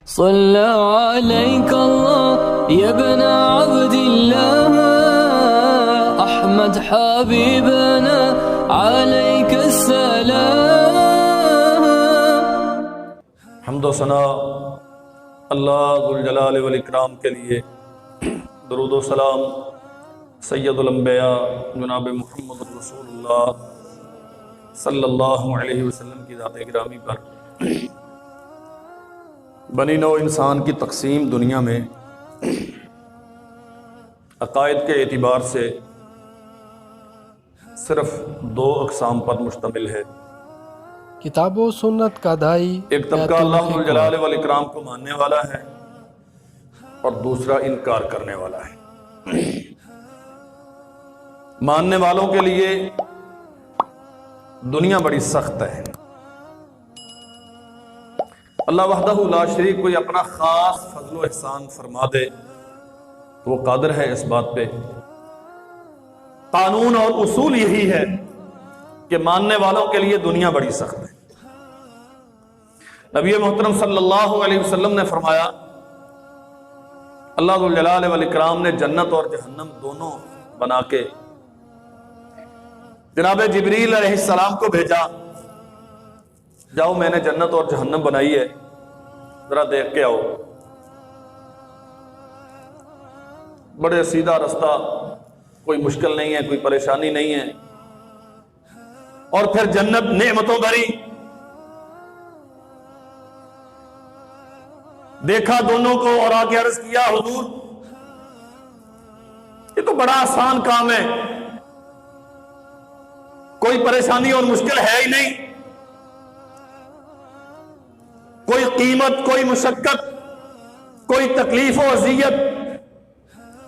صلى عليك الله يا ابن عبد الله أحمد حبيبنا عليك السلام. حمد و ثنا اللہ ذوالجلال والاکرام کے لیے. درود و سلام سید الانبیاء جناب محمد رسول اللہ صلی اللہ علیہ وسلم کی ذات گرامی پر. بنی نوع انسان کی تقسیم دنیا میں عقائد کے اعتبار سے صرف دو اقسام پر مشتمل ہے. کتاب و سنت کا دائی ایک طبقہ اللہ ذوالجلال والاکرام کو ماننے والا ہے اور دوسرا انکار کرنے والا ہے. ماننے والوں کے لیے دنیا بڑی سخت ہے. اللہ وحدہ لا شریک کوئی اپنا خاص فضل و احسان فرما دے تو وہ قادر ہے اس بات پہ. قانون اور اصول یہی ہے کہ ماننے والوں کے لیے دنیا بڑی سخت ہے. نبی محترم صلی اللہ علیہ وسلم نے فرمایا اللہ ذوالجلال والاکرام نے جنت اور جہنم دونوں بنا کے جناب جبریل علیہ السلام کو بھیجا. جاؤ میں نے جنت اور جہنم بنائی ہے ذرا دیکھ کے آؤ. بڑے سیدھا رستہ, کوئی مشکل نہیں ہے, کوئی پریشانی نہیں ہے. اور پھر جنت نعمتوں بھری. دیکھا دونوں کو اور آ کے عرض کیا حضور یہ تو بڑا آسان کام ہے, کوئی پریشانی اور مشکل ہے ہی نہیں, کوئی قیمت, کوئی مشقت, کوئی تکلیف و اذیت.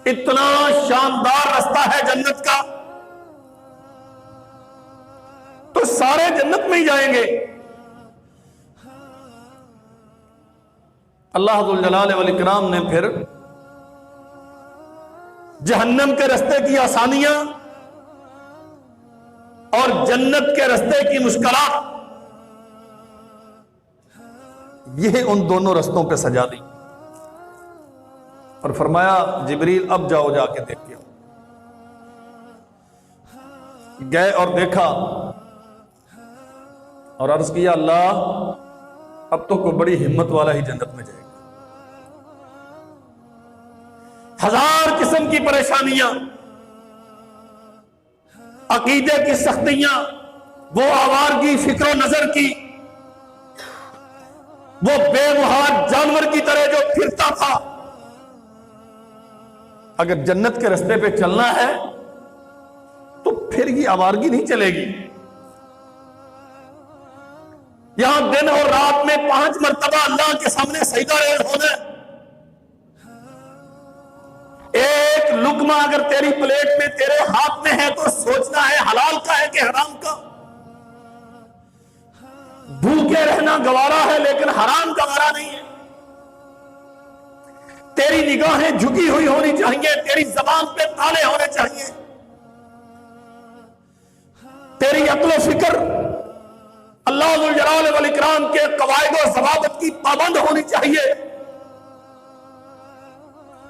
اتنا شاندار رستہ ہے جنت کا تو سارے جنت میں ہی جائیں گے. اللہ ذوالجلال والاکرام نے پھر جہنم کے رستے کی آسانیاں اور جنت کے رستے کی مشکلات یہ ان دونوں رستوں پہ سجا دی اور فرمایا جبریل اب جاؤ جا کے دیکھ کے آؤ. گئے اور دیکھا اور عرض کیا اللہ اب تو کوئی بڑی ہمت والا ہی جنت میں جائے گا. ہزار قسم کی پریشانیاں, عقیدے کی سختیاں, وہ آوارگی فکر و نظر کی, وہ بے محاج جانور کی طرح جو پھرتا تھا. اگر جنت کے رستے پہ چلنا ہے تو پھر یہ آوارگی نہیں چلے گی. یہاں دن اور رات میں 5 مرتبہ اللہ کے سامنے سجدہ ریز ہونا ہے. ایک لقمہ اگر تیری پلیٹ میں تیرے ہاتھ میں ہے تو سوچنا ہے حلال کا ہے کہ حرام کا. بھوکے رہنا گوارا ہے لیکن حرام گوارا نہیں ہے. تیری نگاہیں جھکی ہوئی ہونی چاہیے, تیری زبان پہ تالے ہونے چاہیے, تیری عقل و فکر اللہ ذوالجلال والاکرام کے قواعد و ضوابط کی پابند ہونی چاہیے.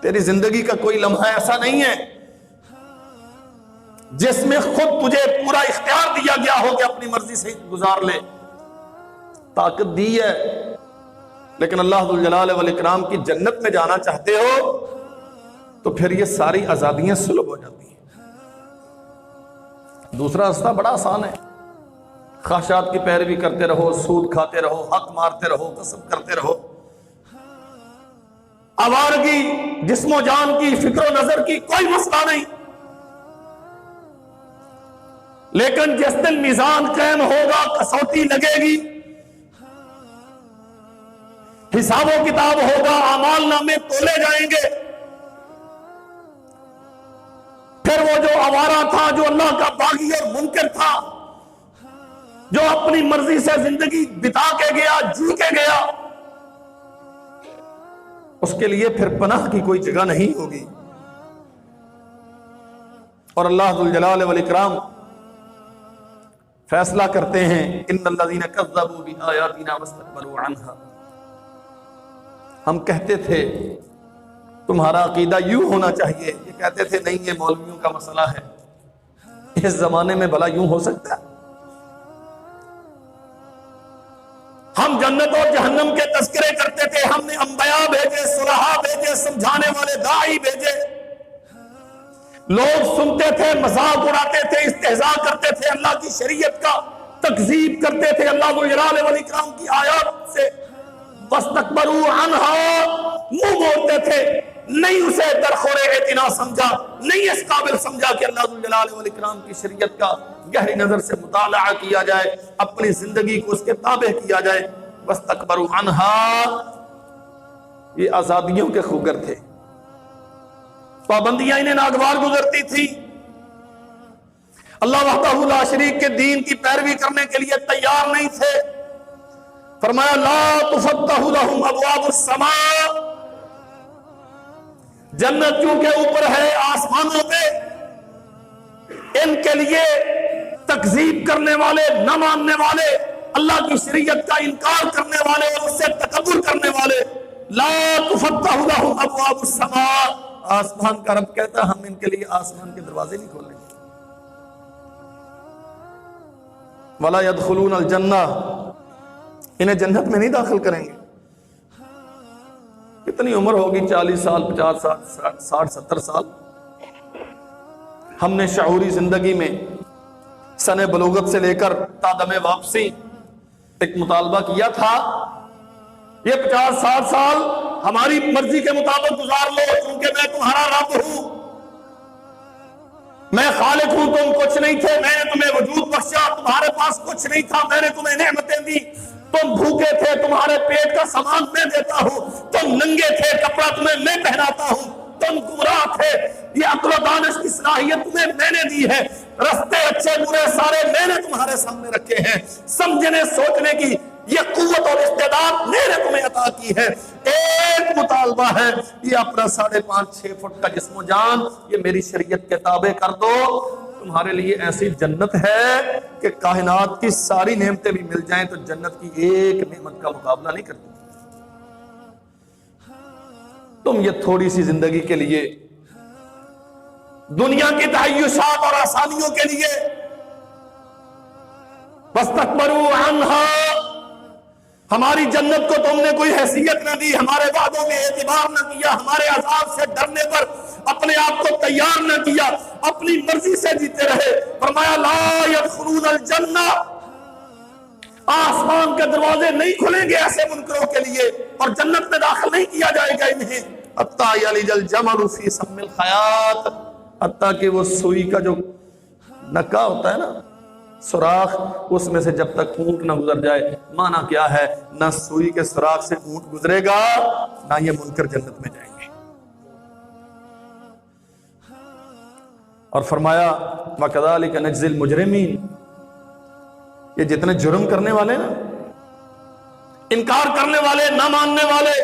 تیری زندگی کا کوئی لمحہ ایسا نہیں ہے جس میں خود تجھے پورا اختیار دیا گیا ہو کہ اپنی مرضی سے گزار لے. طاقت دی ہے لیکن اللہ ذوالجلال والاکرام کی جنت میں جانا چاہتے ہو تو پھر یہ ساری آزادیاں سلب ہو جاتی ہیں. دوسرا راستہ بڑا آسان ہے, خواہشات کی پیروی کرتے رہو, سود کھاتے رہو, حق مارتے رہو, غصب کرتے رہو. آوارگی جسم و جان کی, فکر و نظر کی کوئی مسئلہ نہیں. لیکن جس دن میزان قائم ہوگا, کسوٹی لگے گی, حساب و کتاب ہوگا, اعمال نامے تولے جائیں گے, پھر وہ جو آوارہ تھا, جو اللہ کا باغی اور منکر تھا, جو اپنی مرضی سے زندگی بتا کے گیا, جی کے گیا, اس کے لیے پھر پناہ کی کوئی جگہ نہیں ہوگی. اور اللہ ذوالجلال والاکرام فیصلہ کرتے ہیں ان الذین کذبوا بآیاتنا واستکبروا عنہا. ہم کہتے تھے تمہارا عقیدہ یوں ہونا چاہیے، یہ کہتے تھے نہیں یہ مولویوں کا مسئلہ ہے۔ اس زمانے میں بھلا یوں ہو سکتا ہے؟ ہم جنت اور جہنم کے تذکرے کرتے تھے، ہم نے انبیاء بھیجے، صلحاء بھیجے، سمجھانے والے داعی بھیجے، لوگ سنتے تھے، مذاق اڑاتے تھے، استہزاء کرتے تھے، اللہ کی شریعت کا تکذیب کرتے تھے، اللہ ذو الجلال والاکرام کی آیات سے واستکبروا عنہا، منہ موڑتے تھے، نہیں اسے درخور اعتنا سمجھا، نہیں اس قابل سمجھا کہ اللہ ذو الجلال والاکرام کی شریعت کا گہری نظر سے مطالعہ کیا جائے، اپنی زندگی کو اس کے تابع کیا جائے۔ واستکبروا عنہا، یہ آزادیوں کے خوگر تھے، پابندیاں انہیں ناگوار گزرتی تھی، اللہ وحدہ لا شریک کے دین کی پیروی کرنے کے لیے تیار نہیں تھے۔ فرمایا لا تفتح لهم ابواب السماء، جنت چونکہ اوپر ہے آسمانوں پہ، ان کے لیے تکذیب کرنے والے، نہ ماننے والے، اللہ کی شریعت کا انکار کرنے والے اور اس سے تکبر کرنے والے، لا تفتح لهم ابواب السماء، آسمان کا رب کہتا ہے ہم ان کے لیے آسمان کے دروازے نہیں کھولیں گے۔ وَلَا يَدْخُلُونَ الْجَنَّةَ، انہیں جنت میں نہیں داخل کریں گے۔ کتنی عمر ہوگی، 40 سال، 50 سال، 60 70 سال۔ ہم نے شعوری زندگی میں سن بلوغت سے لے کر تا دم واپسی ایک مطالبہ کیا تھا، یہ 50 60 سال ہماری مرضی کے مطابق گزار لو، کیونکہ میں تمہارا رب ہوں، میں خالق ہوں، تم کچھ نہیں تھے، میں نے تمہیں وجود بخشا، تمہارے پاس کچھ نہیں تھا، میں نے تمہیں نعمتیں دی، تم بھوکے تھے، تمہارے پیٹ کا سامان میں دیتا ہوں، تم ننگے تھے، کپڑا تمہیں میں پہناتا ہوں، تم گمراہ تھے، یہ عقل و دانش کی صلاحیت تمہیں میں نے دی ہے، رستے اچھے برے سارے میں نے تمہارے سامنے رکھے ہیں، سمجھنے سوچنے کی یہ قوت اور استعداد میں نے تمہیں عطا کی ہے۔ ایک مطالبہ ہے، یہ اپنا 5.5 6 فٹ کا جسم و جان یہ میری شریعت کے تابع کر دو، تمہارے لیے ایسی جنت ہے کہ کائنات کی ساری نعمتیں بھی مل جائیں تو جنت کی ایک نعمت کا مقابلہ نہیں کرتی۔ تم یہ تھوڑی سی زندگی کے لیے، دنیا کی تعیشات اور آسانیوں کے لیے واستکبروا عنہا، ہماری جنت کو تم نے کوئی حیثیت نہ دی، ہمارے وعدوں میں اعتبار نہ کیا، ہمارے عذاب سے ڈرنے پر اپنے آپ کو تیار نہ کیا، اپنی مرضی سے جیتے رہے۔ فرمایا لا يدخلون الجنہ، آسمان کے دروازے نہیں کھلیں گے ایسے منکروں کے لیے، اور جنت میں داخل نہیں کیا جائے گا انہیں، حتیٰ یلج الجمل فی سم الخیاط، حتیٰ کہ وہ سوئی کا جو نکا ہوتا ہے نا، سوراخ، اس میں سے جب تک اونٹ نہ گزر جائے۔ معنی کیا ہے؟ نہ سوئی کے سوراخ سے اونٹ گزرے گا، نہ یہ منکر جنت میں جائیں گے۔ اور فرمایا وَكَذَلِكَ نَجْزِي الْمُجْرِمِينَ، یہ جتنے جرم کرنے والے نا، انکار کرنے والے، نہ ماننے والے،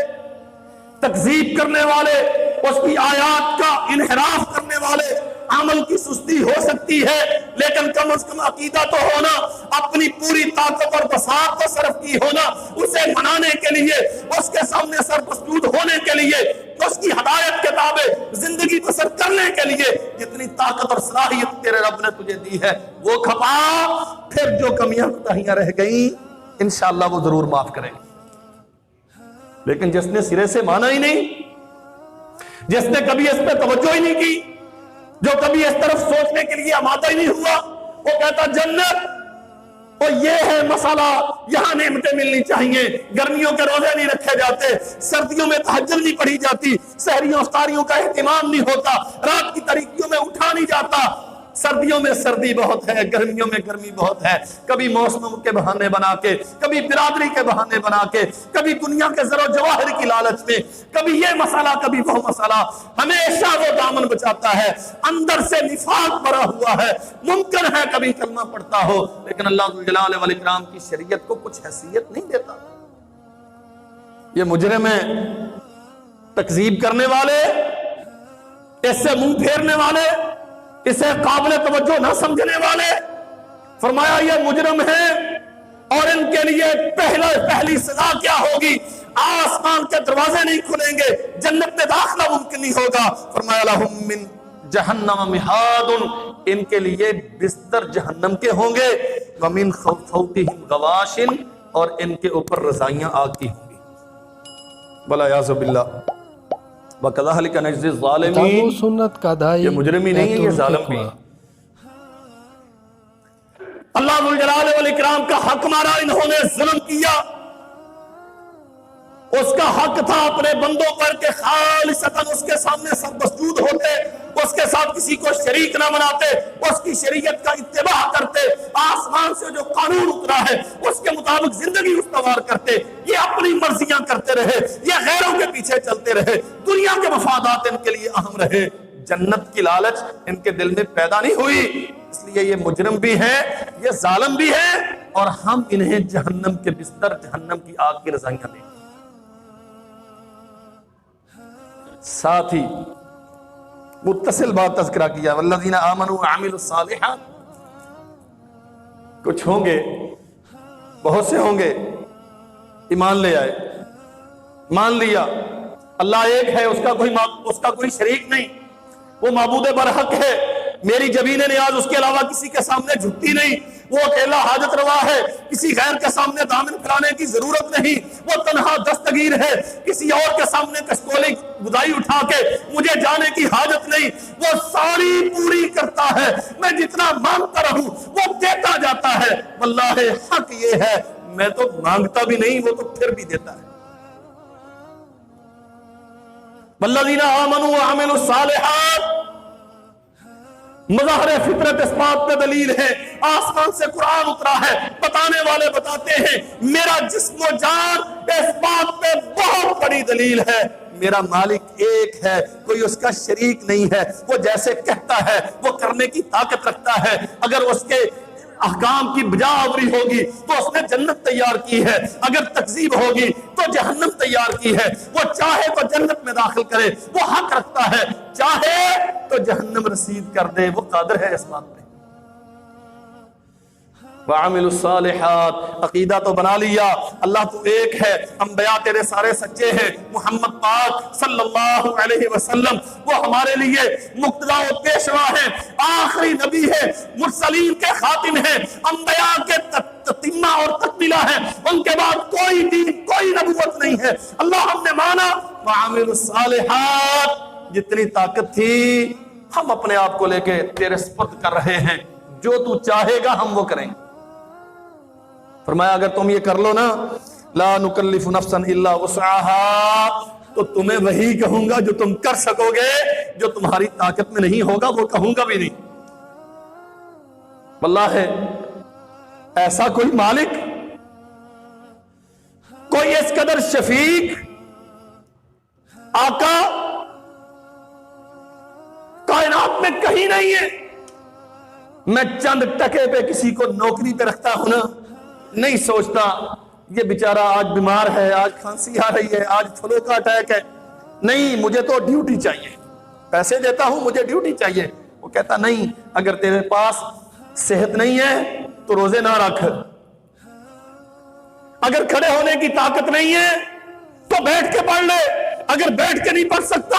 تکذیب کرنے والے، اس کی آیات کا انحراف کرنے والے، عمل کی سستی ہو سکتی ہے لیکن کم از کم عقیدہ تو ہونا، اپنی پوری طاقت اور بساط کو صرف کی ہونا، اسے منانے کے لیے، اس کے سامنے سر مسجود ہونے کے لیے، اس کی ہدایت کے تابع زندگی بسر کرنے کے لیے جتنی طاقت اور صلاحیت تیرے رب نے تجھے دی ہے وہ کھپا، پھر جو کمیاں کوتاہیاں رہ گئیں انشاءاللہ وہ ضرور معاف کریں گے۔ لیکن جس نے سرے سے مانا ہی نہیں، جس نے کبھی اس پہ توجہ ہی نہیں کی، جو کبھی اس طرف سوچنے کے لیے آمادہ ہی نہیں ہوا، وہ کہتا جنت، اور یہ ہے مسئلہ، یہاں نعمتیں ملنی چاہیے، گرمیوں کے روزے نہیں رکھے جاتے، سردیوں میں تہجد نہیں پڑھی جاتی، سحریوں افطاریوں کا اہتمام نہیں ہوتا، رات کی تاریکیوں میں اٹھا نہیں جاتا، سردیوں میں سردی بہت ہے، گرمیوں میں گرمی بہت ہے، کبھی موسم کے بہانے بنا کے، کبھی برادری کے بہانے بنا کے، کبھی دنیا کے زر و جواہر کی لالچ میں، کبھی یہ مسئلہ کبھی وہ مسئلہ، ہمیشہ وہ دامن بچاتا ہے، اندر سے نفاق بھرا ہوا ہے، ممکن ہے کبھی کلمہ پڑھتا ہو لیکن اللہ ذو الجلال والاکرام کی شریعت کو کچھ حیثیت نہیں دیتا۔ یہ مجرم ہیں، تکذیب کرنے والے، اس سے منہ پھیرنے والے، اسے قابل توجہ نہ سمجھنے والے۔ فرمایا یہ مجرم ہیں، اور ان کے لیے پہلی سزا کیا ہوگی؟ آسمان کے دروازے نہیں کھلیں گے، جنت میں داخلہ ممکن نہیں ہوگا۔ فرمایا لہم من جہنم مہاد، ان کے لیے بستر جہنم کے ہوں گے، ومن فوقہم غواش، اور ان کے اوپر رضائیاں آگ کی ہوں گی۔ والعیاذ باللہ۔ وَكَذَلِكَ نَجْزِي کتاب و الظَّالِمِينَ، سنت کا دائی یہ مجرم ہی نہیں ہے، یہ ظالم بھی ہے۔ اللہ ذو الجلال والاکرام کا حق مارا، انہوں نے ظلم کیا۔ اس کا حق تھا اپنے بندوں پر کہ خالصتاً اس کے سامنے سب مسجود ہوتے، اس کے ساتھ کسی کو شریک نہ بناتے، اس کی شریعت کا اتباع کرتے، آسمان سے جو قانون اترا ہے اس کے مطابق زندگی استوار کرتے۔ یہ اپنی مرضیاں کرتے رہے، یہ غیروں کے پیچھے چلتے رہے، دنیا کے مفادات ان کے لیے اہم رہے، جنت کی لالچ ان کے دل میں پیدا نہیں ہوئی۔ اس لیے یہ مجرم بھی ہیں، یہ ظالم بھی ہیں، اور ہم انہیں جہنم کے بستر، جہنم کی آگ کی رضائیاں دیں۔ ساتھ ہی متصل بات تذکرہ کیا، والذین آمنوا وعملوا الصالحات، کچھ ہوں گے، بہت سے ہوں گے، ایمان لے آئے، مان لیا اللہ ایک ہے، اس کا کوئی شریک نہیں، وہ معبود برحق ہے، میری جبین نیاز اس کے علاوہ کسی کے سامنے جھکتی نہیں، وہ اکیلا حاجت روا ہے، کسی غیر کے سامنے دامن پھیلانے کی ضرورت نہیں، وہ تنہا دستگیر ہے، کسی اور کے سامنے کشکولی گدائی اٹھا کے مجھے جانے کی حاجت نہیں، وہ ساری پوری کرتا ہے، میں جتنا مانگتا رہوں وہ دیتا جاتا ہے۔ واللہ حق یہ ہے، میں تو مانگتا بھی نہیں، وہ تو پھر بھی دیتا ہے۔ والذین آمنوا وعملوا الصالحات، مظاہر فطرت اس بات پہ دلیل ہے، آسمان سے قرآن اترا ہے، بتانے والے بتاتے ہیں، میرا جسم و جان اس بات پہ بہت بڑی دلیل ہے، میرا مالک ایک ہے، کوئی اس کا شریک نہیں ہے، وہ جیسے کہتا ہے وہ کرنے کی طاقت رکھتا ہے، اگر اس کے احکام کی بجا آوری ہوگی تو اس نے جنت تیار کی ہے، اگر تکذیب ہوگی تو جہنم تیار کی ہے، وہ چاہے تو جنت میں داخل کرے، وہ حق رکھتا ہے، چاہے تو جہنم رسید کر دے، وہ قادر ہے اس بات پہ۔ وَعَمِلُوا الصَّالِحَاتِ، عقیدہ تو بنا لیا اللہ تو ایک ہے، انبیاء تیرے سارے سچے ہیں، محمد پاک صلی اللہ علیہ وسلم وہ ہمارے لیے مقتدا و پیشوا ہیں، آخری نبی ہے، مرسلین کے خاتم ہیں، انبیاء کے تتمہ اور تکملہ ہیں، ان کے بعد کوئی دین، کوئی نبوت نہیں ہے۔ اللہ ہم نے مانا وَعَمِلُوا الصَّالِحَاتِ، جتنی طاقت تھی ہم اپنے آپ کو لے کے تیرے سپرد کر رہے ہیں، جو تو چاہے گا ہم وہ کریں گے۔ فرمایا اگر تم یہ کر لو نا، لا نکلف نفسا الا وسعها، تو تمہیں وہی کہوں گا جو تم کر سکو گے، جو تمہاری طاقت میں نہیں ہوگا وہ کہوں گا بھی نہیں۔ واللہ ایسا کوئی مالک، کوئی اس قدر شفیق آقا کائنات میں کہیں نہیں ہے۔ میں چند ٹکے پہ کسی کو نوکری پہ رکھتا ہوں نا، نہیں سوچتا یہ بیچارہ آج بیمار ہے، آج کھانسی آ رہی ہے، آج فلو کا اٹیک ہے، نہیں مجھے تو ڈیوٹی چاہیے، پیسے دیتا ہوں مجھے ڈیوٹی چاہیے۔ وہ کہتا نہیں، اگر تیرے پاس صحت نہیں ہے تو روزے نہ رکھ، اگر کھڑے ہونے کی طاقت نہیں ہے تو بیٹھ کے پڑھ لے، اگر بیٹھ کے نہیں پڑھ سکتا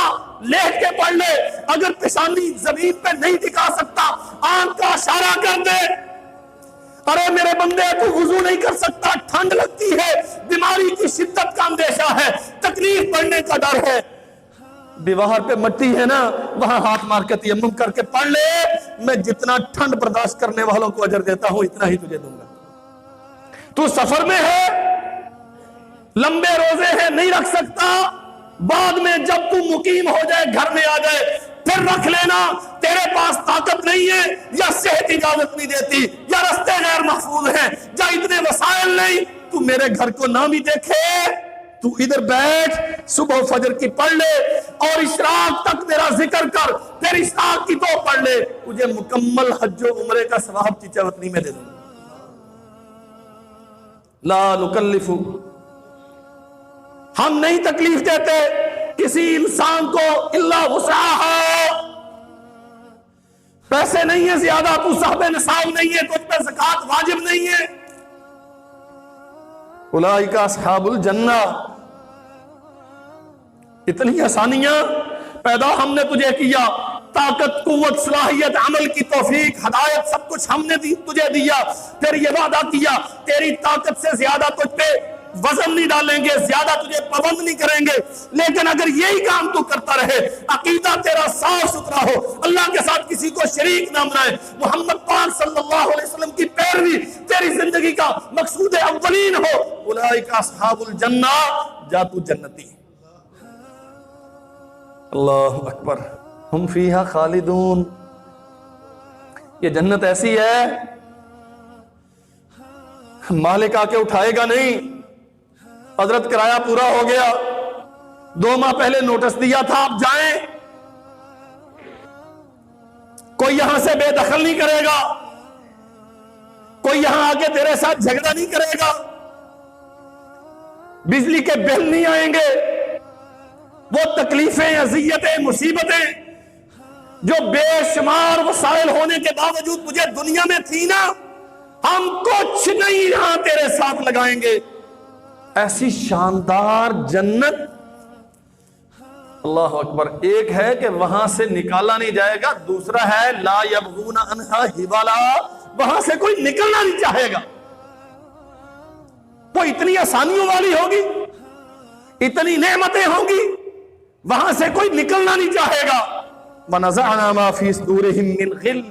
لیٹ کے پڑھ لے، اگر پیشانی زمین پہ نہیں ٹکا سکتا آنکھ کا اشارہ کر دے۔ ارے میرے بندے تو وضو نہیں کر سکتا، ٹھنڈ لگتی ہے، بیماری کی شدت کا اندیشہ ہے، تکلیف پڑنے کا ڈر ہے، دیوار پہ مٹی ہے نا وہاں ہاتھ مار کے تیمم کر کے پڑھ لے، میں جتنا ٹھنڈ برداشت کرنے والوں کو اجر دیتا ہوں اتنا ہی تجھے دوں گا۔ تو سفر میں ہے، لمبے روزے ہیں، نہیں رکھ سکتا، بعد میں جب تو مقیم ہو جائے، گھر میں آ جائے پھر رکھ لینا، تیرے پاس طاقت نہیں ہے یا صحت اجازت نہیں دیتی یا رستے غیر محفوظ ہیں یا اتنے وسائل نہیں، تو میرے گھر کو نہ بھی دیکھے، تو ادھر بیٹھ، صبح فجر کی پڑھ لے اور اشراق تک میرا ذکر کر، پھر اشراق کی تو پڑھ لے، تجھے مکمل حج و عمرے کا ثواب چچا وطنی میں دے دوں۔ لا نکلف، ہم نہیں تکلیف دیتے کسی انسان کو الا وسعها، پیسے نہیں ہے زیادہ، تو صاحب نصاب نہیں ہے، تجھ پہ زکوٰۃ واجب نہیں ہے، اولئک اصحاب الجنہ. اتنی آسانیاں پیدا ہم نے تجھے کیا، طاقت، قوت، صلاحیت، عمل کی توفیق، ہدایت، سب کچھ ہم نے تجھے دیا. پھر یہ وعدہ کیا تیری طاقت سے زیادہ تجھ پہ وزن نہیں ڈالیں گے، زیادہ تجھے پابند نہیں کریں گے، لیکن اگر یہی کام تو کرتا رہے، عقیدہ تیرا صاف ستھرا ہو، اللہ کے ساتھ کسی کو شریک نہ بنائے، محمد پاک صلی اللہ علیہ وسلم کی پیروی تیری زندگی کا مقصود اولین ہو، اولئک اصحاب الجنہ، جا تو جنتی. اللہ اکبر. ہم فیہا خالدون. یہ جنت ایسی ہے مالک آ کے اٹھائے گا نہیں. حضرت کرایہ پورا ہو گیا، 2 ماہ پہلے نوٹس دیا تھا آپ جائیں، کوئی یہاں سے بے دخل نہیں کرے گا، کوئی یہاں آ کے تیرے ساتھ جھگڑا نہیں کرے گا، بجلی کے بل نہیں آئیں گے. وہ تکلیفیں، اذیتیں، مصیبتیں جو بے شمار وسائل ہونے کے باوجود تجھے دنیا میں تھی نا، ہم کچھ نہیں یہاں تیرے ساتھ لگائیں گے. ایسی شاندار جنت. اللہ اکبر. ایک ہے کہ وہاں سے نکالا نہیں جائے گا، دوسرا ہے لا یبغون عنہا حبالا، وہاں سے کوئی نکلنا نہیں چاہے گا. وہ اتنی آسانیوں والی ہوگی، اتنی نعمتیں ہوں گی، وہاں سے کوئی نکلنا نہیں چاہے گا. وَنَزَعْنَا مَا فِي صُدُورِهِم مِّنْ غِلٍّ.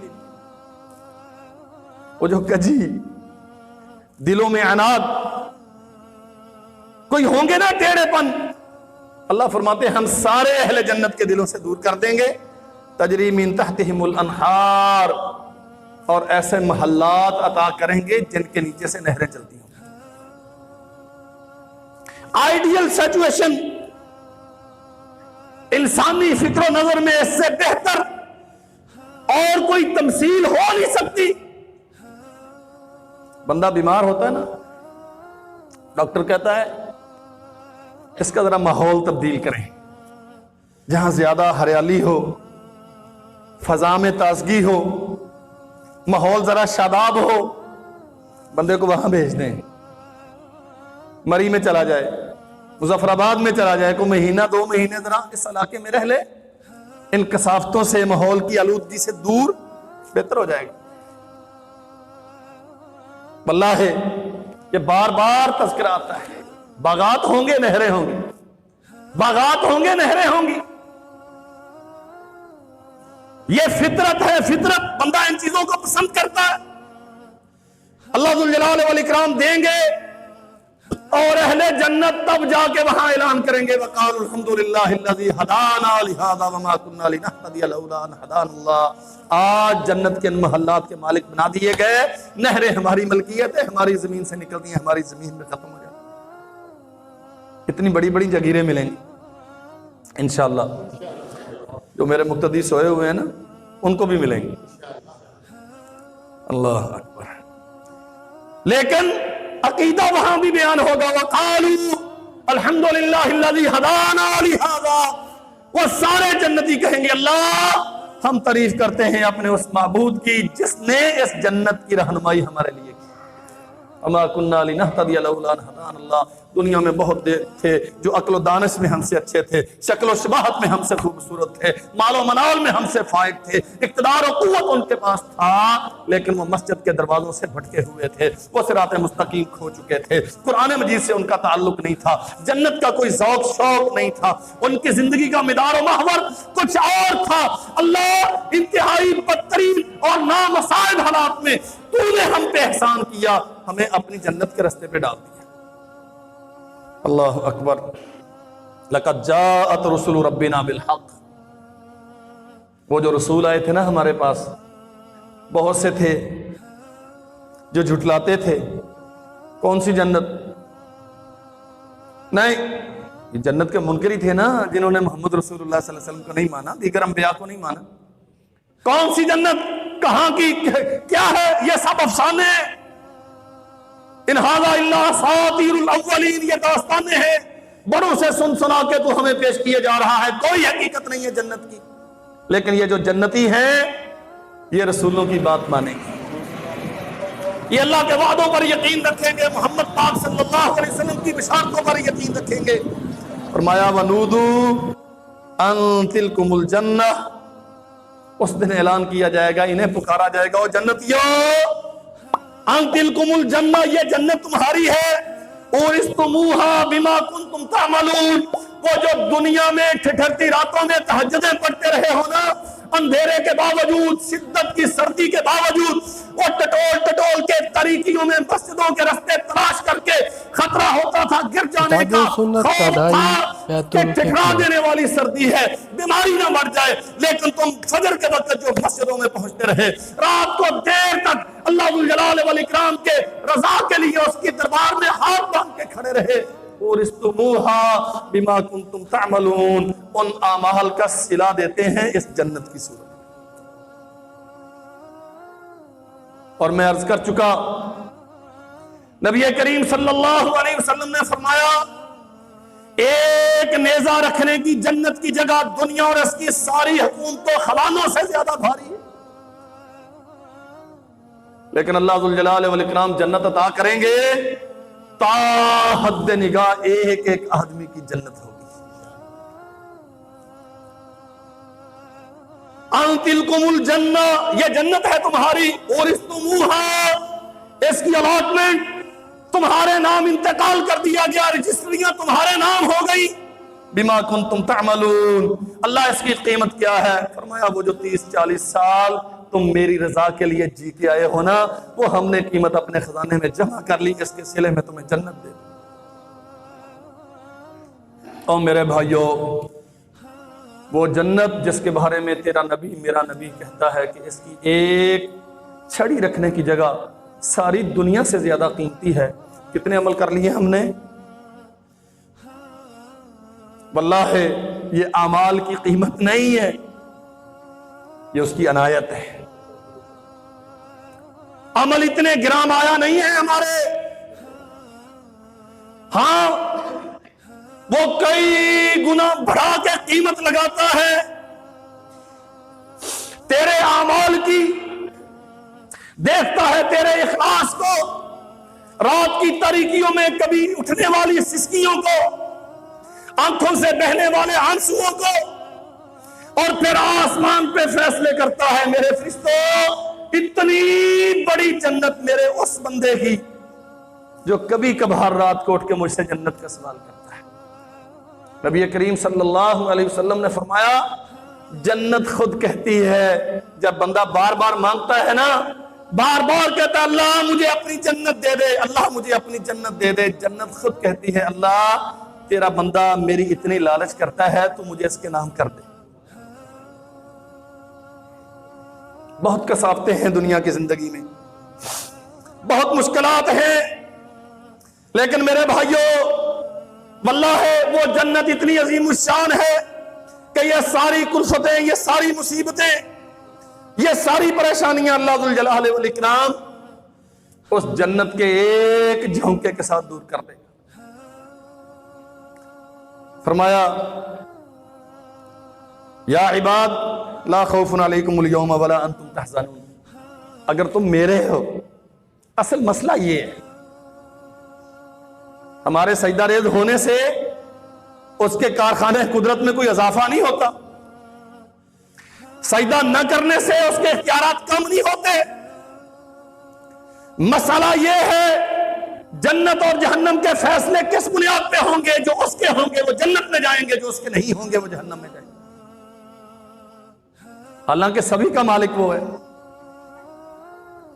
وہ جو کجی دلوں میں عناد، کوئی ہوں گے نا ٹیڑھے پن، اللہ فرماتے ہیں ہم سارے اہل جنت کے دلوں سے دور کر دیں گے. تجری من تحتہم الانہار، اور ایسے محلات عطا کریں گے جن کے نیچے سے نہریں چلتی ہوں. آئیڈیل سچویشن انسانی فکر و نظر میں اس سے بہتر اور کوئی تمثیل ہو نہیں سکتی. بندہ بیمار ہوتا ہے نا، ڈاکٹر کہتا ہے اس کا ذرا ماحول تبدیل کریں، جہاں زیادہ ہریالی ہو، فضا میں تازگی ہو، ماحول ذرا شاداب ہو، بندے کو وہاں بھیج دیں. مری میں چلا جائے، مظفر آباد میں چلا جائے، کوئی مہینہ 2 مہینے ذرا اس علاقے میں رہ لے، ان کثافتوں سے، ماحول کی آلودگی سے دور، بہتر ہو جائے گا. واللہ ہے یہ بار بار تذکرہ آتا ہے، باغات ہوں گے، نہریں ہوں گی، باغات ہوں گے، نہریں ہوں گی. یہ فطرت ہے، فطرت. بندہ ان چیزوں کو پسند کرتا ہے. اللہ ذوالجلال والاکرام دیں گے، اور اہل جنت تب جا کے وہاں اعلان کریں گے وقالوا الحمدللہ الذی ہدانا لہذا وما کنا لنہتدی لولا ان ہدانا اللہ. آج جنت کے ان محلات کے مالک بنا دیے گئے، نہریں ہماری ملکیت ہے، ہماری زمین سے نکلتی ہیں، ہماری زمین میں ختم ہو جاتی. اتنی بڑی بڑی جگیریں ملیں گی انشاءاللہ. جو میرے مقتدی سوئے ہوئے ہیں نا، ان کو بھی ملیں گی. اللہ اکبر. لیکن عقیدہ وہاں بھی بیان ہوگا وقالوا الحمدللہ الذی ہدانا لہذا. وہ سارے جنتی کہیں گے اللہ ہم تعریف کرتے ہیں اپنے اس معبود کی جس نے اس جنت کی رہنمائی ہمارے لیے کی. وما كنا لنهتدي لولا ان هدانا اللہ. دنیا میں بہت تھے جو عقل و دانش میں ہم سے اچھے تھے، شکل و شباہت میں ہم سے خوبصورت تھے، مال و منال میں ہم سے فائق تھے، اقتدار و قوت ان کے پاس تھا، لیکن وہ مسجد کے دروازوں سے بھٹکے ہوئے تھے، وہ صراط مستقیم کھو چکے تھے، قرآن مجید سے ان کا تعلق نہیں تھا، جنت کا کوئی ذوق شوق نہیں تھا، ان کی زندگی کا مدار و محور کچھ اور تھا. اللہ انتہائی بدترین اور نامساعد حالات میں تو نے ہم پہ احسان کیا، ہمیں اپنی جنت کے رستے پہ ڈال دیا. اللہ اکبر. لقد جاءت رسل ربنا بالحق. وہ جو رسول آئے تھے نا ہمارے پاس، بہت سے تھے جو جھٹلاتے تھے. کون سی جنت؟ نہیں، یہ جنت کے منکر ہی تھے نا، جنہوں نے محمد رسول اللہ صلی اللہ علیہ وسلم کو نہیں مانا، دیگر انبیاء کو نہیں مانا. کون سی جنت؟ کہاں کی؟ کیا ہے؟ یہ سب افسانے ہیں. ان ھذا الا اساطیر الاولین. یہ داستانیں ہیں، بڑوں سے سن سنا کے تو ہمیں پیش کیے جا رہا ہے، کوئی حقیقت نہیں ہے جنت کی. لیکن یہ جو جنتی ہیں یہ رسولوں کی بات مانیں گے. یہ اللہ کے وعدوں پر یقین رکھیں گے، محمد پاک صلی اللہ علیہ وسلم کی بشارتوں پر یقین رکھیں گے۔ فرمایا وَنُودُوا أَن تِلْكُمُ الْجَنَّةُ، اس دن اعلان کیا جائے گا، انہیں پکارا جائے گا، او جنتیو أَن تِلْكُمُ الْجَنَّةُ، یہ جنت تمہاری ہے، اورثتموها بما کنتم تعملون، وہ جو دنیا میں ٹھٹھرتی راتوں میں تہجدیں پڑھتے رہے ہو نا، اندھیرے کے باوجود، شدت کی سردی کے باوجود، وہ ٹٹول کے طریقیوں میں مسجدوں کے رستے تلاش کر کے خطرہ ہوتا تھا گر جانے کا، کتاب و سنت کا خوف دائی تھا بیت کہ ٹھٹرا الحکمہ۔ دینے والی سردی ہے، بیماری نہ مر جائے، لیکن تم فجر کے وقت جو مسجدوں میں پہنچتے رہے، رات کو دیر تک اللہ ذوالجلال والاکرام کے رضا کے لیے اس کی دربار میں ہاتھ باندھ کے کھڑے رہے، اورثتموها بما کنتم تعملون، ان اعمال کا صلہ دیتے ہیں اس جنت کی صورت۔ اور میں عرض کر چکا، نبی کریم صلی اللہ علیہ وسلم نے فرمایا ایک نیزہ رکھنے کی جنت کی جگہ دنیا اور اس کی ساری حکومتوں خزانوں سے زیادہ بھاری ہے، لیکن اللہ ذوالجلال والاکرام جنت عطا کریں گے تا حد نگاہ ایک ایک آدمی کی جنت ہوگی۔ ان تلکم الجنہ، یہ جنت ہے تمہاری، اورثتموها، اس کی الاٹمنٹ تمہارے نام انتقال کر دیا گیا، رجسٹریاں تمہارے نام ہو گئی، بما کنتم تعملون۔ اللہ اس کی قیمت کیا ہے؟ فرمایا وہ جو 30-40 سال تم میری رضا کے لیے جی کے آئے ہو نا، وہ ہم نے قیمت اپنے خزانے میں جمع کر لی، اس کے صلے میں تمہیں جنت دے دی۔ اور میرے بھائیو، وہ جنت جس کے بارے میں تیرا نبی میرا نبی کہتا ہے کہ اس کی ایک چھڑی رکھنے کی جگہ ساری دنیا سے زیادہ قیمتی ہے، کتنے عمل کر لیے ہم نے؟ واللہ یہ اعمال کی قیمت نہیں ہے، یہ اس کی عنایت ہے۔ عمل اتنے گرام آیا نہیں ہے ہمارے، ہاں وہ کئی گنا بڑھا کے قیمت لگاتا ہے تیرے اعمال کی، دیکھتا ہے تیرے اخلاص کو، رات کی تاریکیوں میں کبھی اٹھنے والی سسکیوں کو، آنکھوں سے بہنے والے آنسوؤں کو، اور پھر آسمان پہ فیصلے کرتا ہے میرے فرشتوں اتنی بڑی جنت میرے اس بندے کی جو کبھی کبھار رات کو اٹھ کے مجھ سے جنت کا سوال کرتا ہے۔ نبی کریم صلی اللہ علیہ وسلم نے فرمایا جنت خود کہتی ہے، جب بندہ بار بار مانگتا ہے نا، بار بار کہتا ہے اللہ مجھے اپنی جنت دے دے، اللہ مجھے اپنی جنت دے دے، جنت خود کہتی ہے اللہ تیرا بندہ میری اتنی لالچ کرتا ہے تو مجھے اس کے نام کر دے۔ بہت کثافتیں ہیں دنیا کی زندگی میں، بہت مشکلات ہیں، لیکن میرے بھائیوں واللہ وہ جنت اتنی عظیم الشان ہے کہ یہ ساری کلفتیں، یہ ساری مصیبتیں، یہ ساری پریشانیاں اللہ ذوالجلال والاکرام اس جنت کے ایک جھونکے کے ساتھ دور کر دے گا۔ فرمایا یا عباد لا خوف علیکم اليوم ولا انتم تحزنون، اگر تم میرے ہو، اصل مسئلہ یہ ہے ہمارے سجدہ ریز ہونے سے اس کے کارخانے قدرت میں کوئی اضافہ نہیں ہوتا، سجدہ نہ کرنے سے اس کے اختیارات کم نہیں ہوتے، مسئلہ یہ ہے جنت اور جہنم کے فیصلے کس بنیاد پہ ہوں گے؟ جو اس کے ہوں گے وہ جنت میں جائیں گے، جو اس کے نہیں ہوں گے وہ جہنم میں جائیں گے، حالانکہ سبھی کا مالک وہ ہے،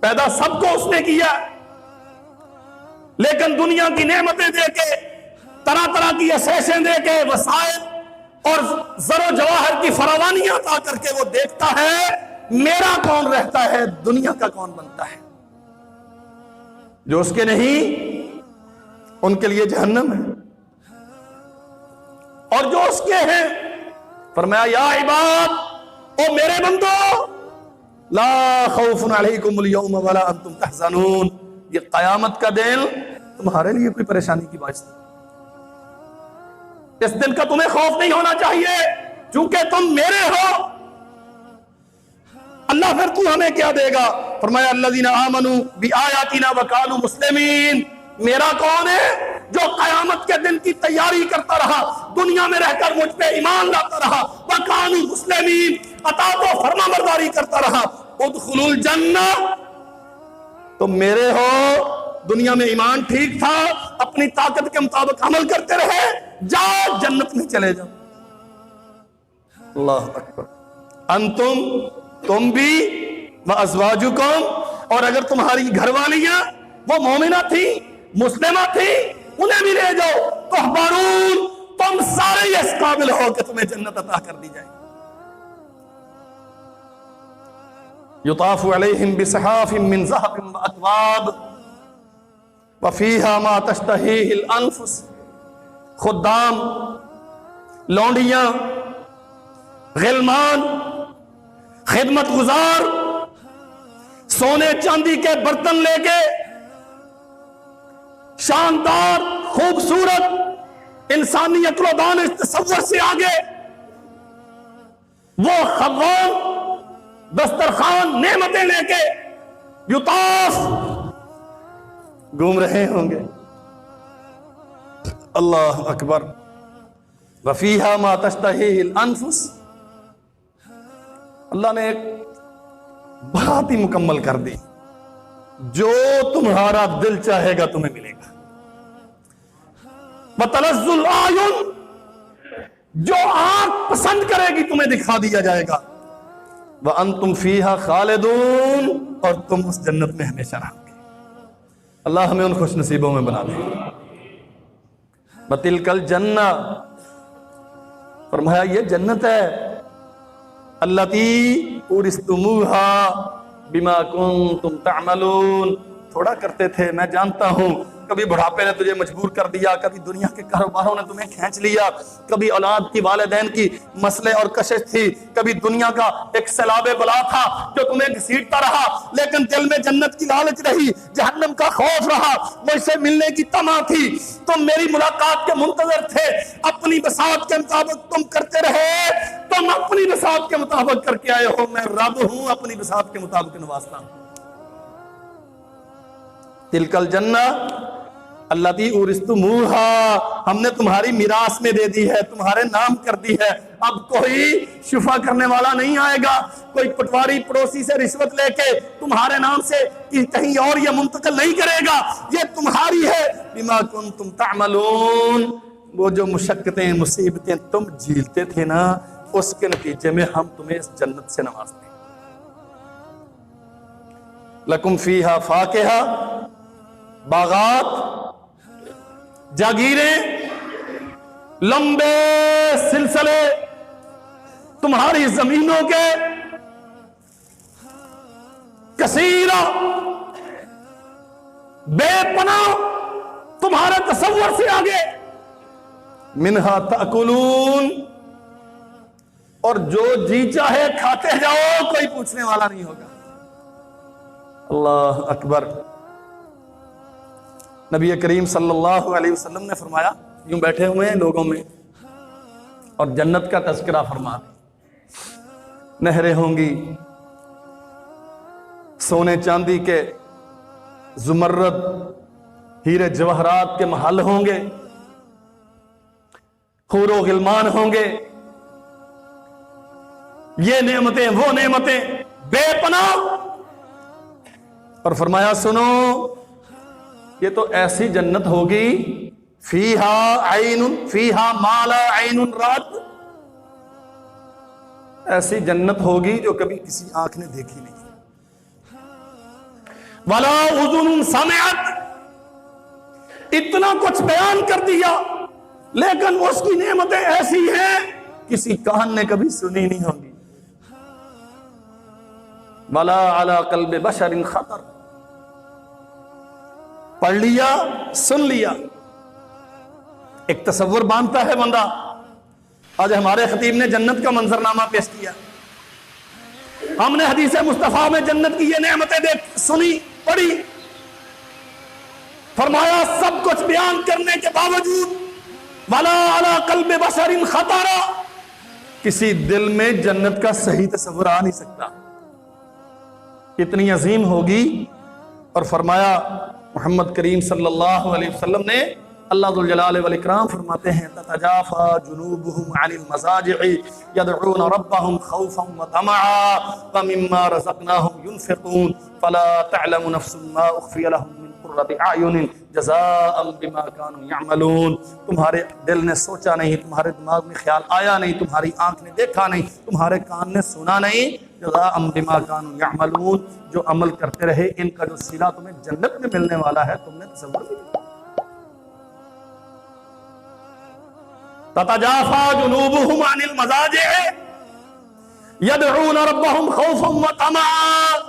پیدا سب کو اس نے کیا، لیکن دنیا کی نعمتیں دے کے، طرح طرح کی اسیسیں دے کے، وسائل اور زر و جواہر کی فراوانیاں عطا کر کے وہ دیکھتا ہے میرا کون رہتا ہے، دنیا کا کون بنتا ہے، جو اس کے نہیں ان کے لیے جہنم ہے، اور جو اس کے ہیں فرمایا یا عباد او میرے بندو لا خوف علیکم اليوم ولا انتم تحزنون، یہ قیامت کا دن تمہارے لیے کوئی پریشانی کی بات نہیں، اس دن کا تمہیں خوف نہیں ہونا چاہیے چونکہ تم میرے ہو۔ اللہ پھر تو ہمیں کیا دے گا؟ فرمایا الذین آمنوا بآیاتنا وکانوا مسلمین، میرا کون ہے؟ جو قیامت کے دن کی تیاری کرتا رہا، دنیا میں رہ کر مجھ پہ ایمان لاتا رہا، وکانوا مسلمین، اطاعت و فرما برداری کرتا رہا، ادخلوا الجنہ، تم میرے ہو، دنیا میں ایمان ٹھیک تھا، اپنی طاقت کے مطابق عمل کرتے رہے، جاؤ جنت میں چلے جاؤ۔ اللہ اکبر۔ انتم، تم بھی، وازواجکم، اور اگر تمہاری گھر والیاں وہ مومنہ تھی، مسلمہ تھی، انہیں بھی لے جاؤ، تحبرون، تم سارے اس قابل ہو کہ تمہیں جنت عطا کر دی جائے۔ یطاف علیہم بصحاف من ذہب واکواب وفیہا ما تشتہیہ الانفس، خدام، لونڈیاں، غلمان، خدمت گزار سونے چاندی کے برتن لے کے، شاندار، خوبصورت، انسانی عقل و دانش تصور سے آگے، وہ خوان دسترخوان نعمتیں لے کے یطاف گھوم رہے ہوں گے۔ اللہ اکبر۔ وفیہا ما تشتہیہ الانفس، اللہ نے ایک بات ہی مکمل کر دی، جو تمہارا دل چاہے گا تمہیں ملے گا۔ وتلذ الاعین، جو آنکھ پسند کرے گی تمہیں دکھا دیا جائے گا۔ وانتم فیہا خالدون، اور تم اس جنت میں ہمیشہ رہو گے۔ اللہ ہمیں ان خوش نصیبوں میں بنا دے۔ وتلک الجنہ، فرمایا یہ جنت ہے، التی اورثتموہا بما کنتم تعملون، تھوڑا کرتے تھے میں جانتا ہوں، کبھی بڑھاپے نے تجھے مجبور کر دیا، کبھی دنیا کے کاروباروں نے تمہیں کھینچ لیا، کبھی اولاد کی والدین کی مسئلے اور کشش تھی، کبھی دنیا کا ایک سیلاب بلا تھا جو تمہیں گھسیٹتا رہا، لیکن دل میں جنت کی لالچ رہی، جہنم کا خوف رہا، مجھ سے ملنے کی طمع تھی، تم میری ملاقات کے منتظر تھے، اپنی بساط کے مطابق تم کرتے رہے، تم اپنی بساط کے مطابق کر کے آئے ہو، میں رب ہوں اپنی بساط کے مطابق نوازتا ہوں۔ تلک الجنہ التی اورثتموہا، ہم نے تمہاری میراث میں دے دی ہے، تمہارے نام کر دی ہے، اب کوئی شفا کرنے والا نہیں آئے گا، کوئی پٹواری پڑوسی سے رشوت لے کے تمہارے نام سے کہیں اور یہ منتقل نہیں کرے گا، یہ تمہاری ہے۔ بما کنتم تعملون، وہ جو مشقتیں مصیبتیں تم جھیلتے تھے نا، اس کے نتیجے میں ہم تمہیں اس جنت سے نوازتے ہیں۔ لکم فیہا فاکہہ، باغات، جاگیریں، لمبے سلسلے تمہاری زمینوں کے، کثیرہ، بے پناہ، تمہارے تصور سے آگے، منہا تأکلون، اور جو جی چاہے کھاتے جاؤ، کوئی پوچھنے والا نہیں ہوگا۔ اللہ اکبر۔ نبی کریم صلی اللہ علیہ وسلم نے فرمایا، یوں بیٹھے ہوئے ہیں لوگوں میں اور جنت کا تذکرہ فرما، نہریں ہوں گی، سونے چاندی کے، زمرد، ہیرے جواہرات کے محل ہوں گے، حور و غلمان ہوں گے، یہ نعمتیں وہ نعمتیں بے پناہ، اور فرمایا سنو، یہ تو ایسی جنت ہوگی، فیہا عین، فیہا ما لا عین رات، ایسی جنت ہوگی جو کبھی کسی آنکھ نے دیکھی نہیں، ولا اذن سمعت، اتنا کچھ بیان کر دیا لیکن اس کی نعمتیں ایسی ہیں کسی کان نے کبھی سنی نہیں ہوگی، ولا علی قلب بشر خطر، پڑھ لیا سن لیا، ایک تصور باندھتا ہے بندہ۔ آج ہمارے خطیب نے جنت کا منظرنامہ پیش کیا، ہم نے حدیث مصطفیٰ میں جنت کی یہ نعمتیں سنی پڑھی، فرمایا سب کچھ بیان کرنے کے باوجود ولا علی قلب بشر خطر، کسی دل میں جنت کا صحیح تصور آ نہیں سکتا۔ کتنی عظیم ہوگی. اور فرمایا محمد کریم صلی اللہ علیہ وسلم نے، اللہ ذوالجلال والاکرام فرماتے ہیں تتجافى جنوبهم عن المضاجع يدعون ربهم خوفا وطمعا ومما رزقناهم ينفقون فلا تعلم نفس ما اخفي لهم من قرة اعين جزاء بما كانوا يعملون. تمہارے دل نے سوچا نہیں، تمہارے دماغ میں خیال آیا نہیں، تمہاری آنکھ نے دیکھا نہیں، تمہارے کان نے سنا نہیں، جزاء بما كانوا يعملون، جو عمل کرتے رہے ان کا جو صلہ تمہیں جنت میں ملنے والا ہے تم نے تصور نہیں کیا. تتجافى جنوبهم عن المضاجع يدعون ربهم خوفا وطمعا.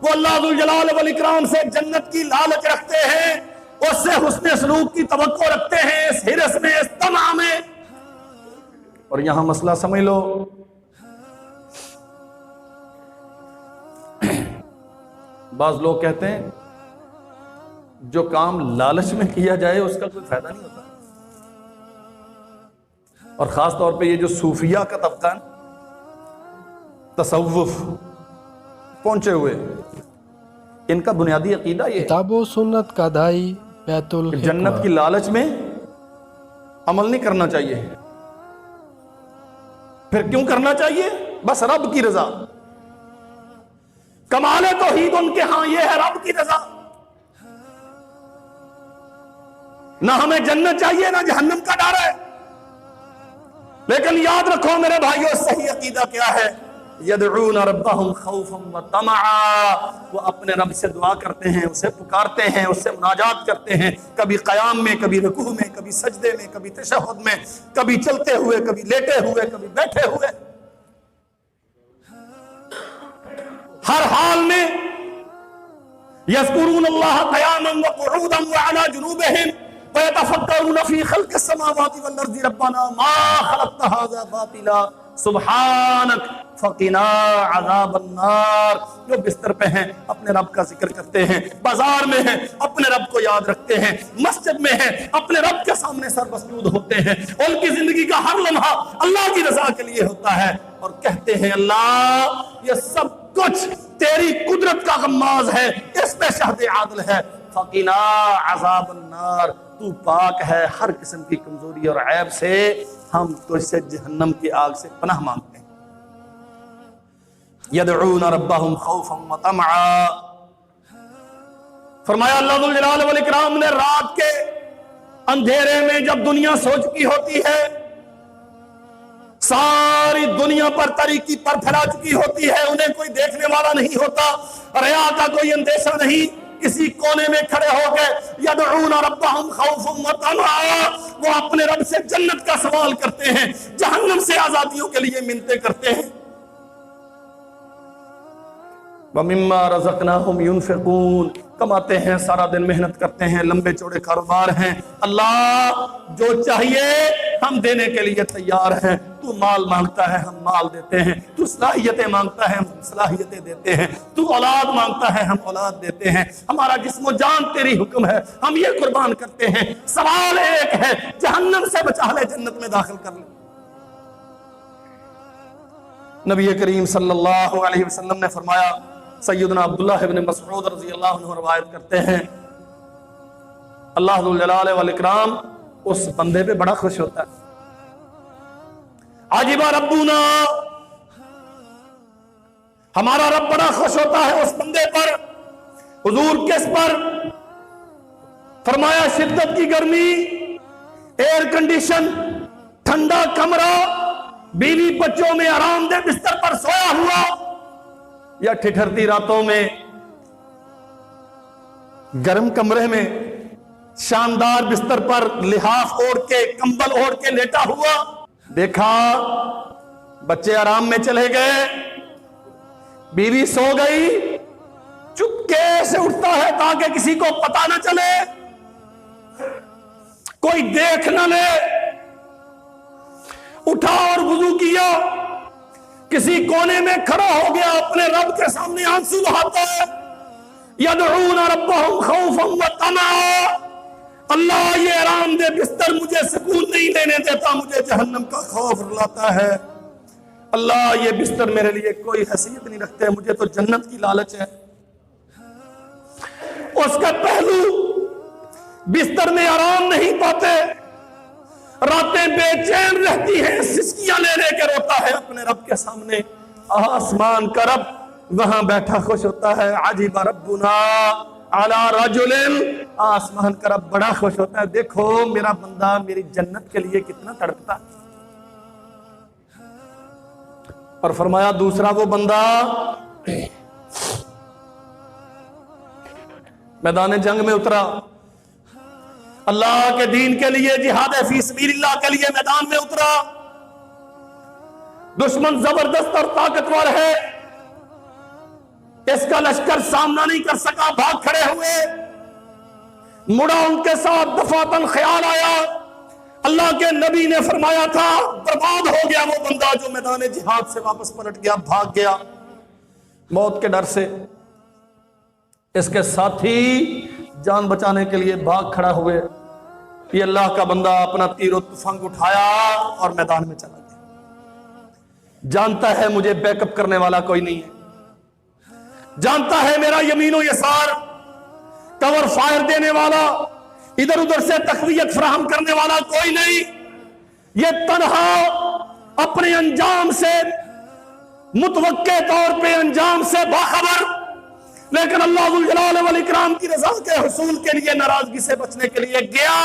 وہ اللہ ذوالجلال والاکرام سے جنت کی لالچ رکھتے ہیں، اس سے حسن سلوک کی توقع رکھتے ہیں، اس حرص میں، اس طمع میں. اور یہاں مسئلہ سمجھ لو، بعض لوگ کہتے ہیں جو کام لالچ میں کیا جائے اس کا کوئی فائدہ نہیں ہوتا. اور خاص طور پہ یہ جو صوفیہ کا طبقہ ہے، تصوف پہنچے ہوئے، ان کا بنیادی عقیدہ یہ ہے کتاب و سنت کا دائی بیت کہ الحکمہ. جنت کی لالچ میں عمل نہیں کرنا چاہیے. پھر کیوں کرنا چاہیے؟ بس رب کی رضا. کمال توحید ان کے ہاں یہ ہے، رب کی رضا. نہ ہمیں جنت چاہیے نہ جہنم کا ڈر ہے. لیکن یاد رکھو میرے بھائیو، صحیح عقیدہ کیا ہے؟ یدعون ربهم خوفا وطمعا. وہ اپنے رب سے دعا کرتے ہیں، اسے پکارتے ہیں، اس سے مناجات کرتے ہیں، کبھی قیام میں، کبھی رکوع میں، کبھی سجدے میں، کبھی تشہد میں، کبھی چلتے ہوئے، کبھی لیٹے ہوئے، کبھی بیٹھے ہوئے. ہر حال میں یذکرون اللہ قیاما وقعودا وعلی جنوبہم وَيَتَفَكَّرُونَ فِي خَلْقِ السَّمَاوَاتِ وَالْأَرْضِ رَبَّنَا مَا خَلَقْتَ هَذَا بَاطِلًا سُبْحَانَكَ فَقِنَا عَذَابَ النَّارِ. جو بستر پہ ہیں اپنے رب کا ذکر کرتے ہیں، بازار میں ہیں اپنے رب کو یاد رکھتے ہیں، مسجد میں ہیں اپنے رب کے سامنے سر مسجود ہوتے ہیں. ان کی زندگی کا ہر لمحہ اللہ کی رضا کے لیے ہوتا ہے، اور کہتے ہیں اللہ یہ سب کچھ تیری قدرت کا غماز ہے، اس پہ شہد عادل ہے. فَقِنَا عَذَابَ النَّارِ، تو پاک ہے ہر قسم کی کمزوری اور عیب سے، ہم تجھ سے جہنم کی آگ سے پناہ مانگتے ہیں. یدعون ربهم خوفا وطمعا. فرمایا اللہ ذوالجلال والاکرام نے رات کے اندھیرے میں جب دنیا سو چکی ہوتی ہے، ساری دنیا پر تاریکی پر پھیلا چکی ہوتی ہے، انہیں کوئی دیکھنے والا نہیں ہوتا، ریا کا کوئی اندیشہ نہیں، کسی کونے میں کھڑے ہو کے یدعون ربهم خوفا وطمعا، وہ اپنے رب سے جنت کا سوال کرتے ہیں، جہنم سے آزادیوں کے لیے منتیں کرتے ہیں. وَمِمَّا رَزَقْنَاهُمْ يُنْفِقُونَ، کماتے ہیں، سارا دن محنت کرتے ہیں، لمبے چوڑے کاروبار ہیں. اللہ جو چاہیے ہم دینے کے لیے تیار ہیں. تو مال مانگتا ہے ہم مال دیتے ہیں، تو صلاحیتیں مانگتا ہے ہم صلاحیتیں دیتے ہیں، تو اولاد مانگتا ہے ہم اولاد دیتے ہیں. ہمارا جسم و جان تیری حکم ہے، ہم یہ قربان کرتے ہیں. سوال ایک ہے، جہنم سے بچا لے، جنت میں داخل کر لے. نبی کریم صلی اللہ علیہ وسلم نے فرمایا، سیدنا عبداللہ ابن مسعود رضی اللہ عنہ روایت کرتے ہیں، اللہ ذوالجلال والاکرام اس بندے پہ بڑا خوش ہوتا ہے. عجب ربنا، ہمارا رب بڑا خوش ہوتا ہے اس بندے پر. حضور کس پر؟ فرمایا شدت کی گرمی، ایئر کنڈیشن، ٹھنڈا کمرہ، بیوی بچوں میں آرام دہ بستر پر سویا ہوا، یا ٹھٹھرتی راتوں میں گرم کمرے میں شاندار بستر پر لحاف اوڑھ کے کمبل اوڑھ کے لیٹا ہوا. دیکھا بچے آرام میں چلے گئے، بیوی سو گئی، چپکے سے اٹھتا ہے تاکہ کسی کو پتہ نہ چلے، کوئی دیکھ نہ لے. اٹھا اور وضو کیا، کسی کونے میں کھڑا ہو گیا، اپنے رب کے سامنے آنسو بہاتا ہے. یدعون ربهم خوفا وطمعا، اللہ یہ آرام دہ بستر مجھے سکون نہیں لینے دیتا، مجھے جہنم کا خوف رلاتا ہے. اللہ یہ بستر میرے لیے کوئی حیثیت نہیں رکھتے، مجھے تو جنت کی لالچ ہے. اس کا پہلو بستر میں آرام نہیں پاتے، راتیں بے چین رہتی ہیں، سسکیاں لے لے کے روتا ہے اپنے رب کے سامنے۔ آسمان کا رب وہاں بیٹھا خوش ہوتا ہے، عجیب ربنا علی رجل، آسمان کا رب بڑا خوش ہوتا ہے، دیکھو میرا بندہ میری جنت کے لیے کتنا تڑپتا۔ اور فرمایا دوسرا وہ بندہ میدان جنگ میں اترا، اللہ کے دین کے لیے، جہاد فی سبیل اللہ کے لیے میدان میں اترا، دشمن زبردست اور طاقتور ہے، اس کا لشکر سامنا نہیں کر سکا، بھاگ کھڑے ہوئے، مڑا ان کے ساتھ دفاتن خیال آیا، اللہ کے نبی نے فرمایا تھا برباد ہو گیا وہ بندہ جو میدان جہاد سے واپس پلٹ گیا، بھاگ گیا موت کے ڈر سے۔ اس کے ساتھی جان بچانے کے لیے بھاگ کھڑا ہوئے، یہ اللہ کا بندہ اپنا تیر و تفنگ اٹھایا اور میدان میں چلا گیا۔ جانتا ہے مجھے بیک اپ کرنے والا کوئی نہیں ہے، جانتا ہے میرا یمین و یسار کور فائر دینے والا، ادھر ادھر سے تقویت فراہم کرنے والا کوئی نہیں، یہ تنہا اپنے انجام سے متوقع طور پہ انجام سے باخبر، لیکن اللہ ذوالجلال والاکرام کی رضا کے حصول کے لیے، ناراضگی سے بچنے کے لیے گیا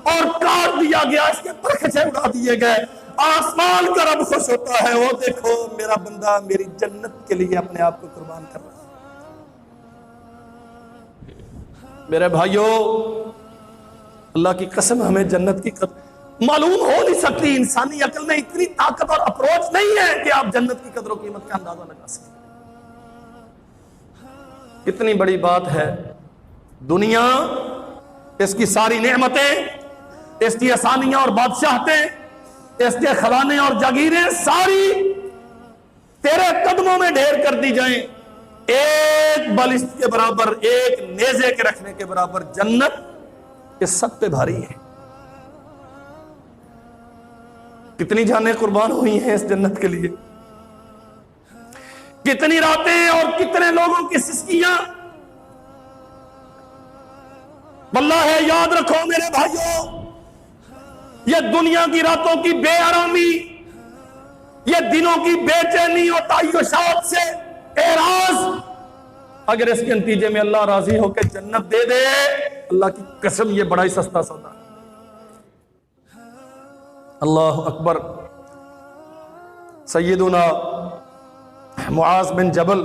اور کاٹ دیا گیا، اس کے پرکھچے اڑا دیے گئے۔ آسمان کا رب خوش ہوتا ہے، وہ دیکھو میرا بندہ میری جنت کے لیے اپنے آپ کو قربان کر رہا ہے۔ میرے بھائیوں، اللہ کی قسم ہمیں جنت کی قدر معلوم ہو نہیں سکتی، انسانی عقل میں اتنی طاقت اور اپروچ نہیں ہے کہ آپ جنت کی قدر و قیمت کا اندازہ لگا سکیں۔ کتنی بڑی بات ہے، دنیا، اس کی ساری نعمتیں، اس کی آسانیاں اور بادشاہتیں، اس کے خزانے اور جاگیریں ساری تیرے قدموں میں ڈھیر کر دی جائیں، ایک بالشت کے برابر، ایک نیزے کے رکھنے کے برابر جنت اس سب پہ بھاری ہے۔ کتنی جانیں قربان ہوئی ہیں اس جنت کے لیے، کتنی راتیں اور کتنے لوگوں کی سسکیاں۔ واللہ ہے، یاد رکھو میرے بھائیوں، یہ دنیا کی راتوں کی بے آرامی، یہ دنوں کی بے چینی اور تعیشات سے اعراض، اگر اس کے نتیجے میں اللہ راضی ہو کے جنت دے دے، اللہ کی قسم یہ بڑا ہی سستا سودا ہے۔ اللہ اکبر۔ سیدنا معاذ بن جبل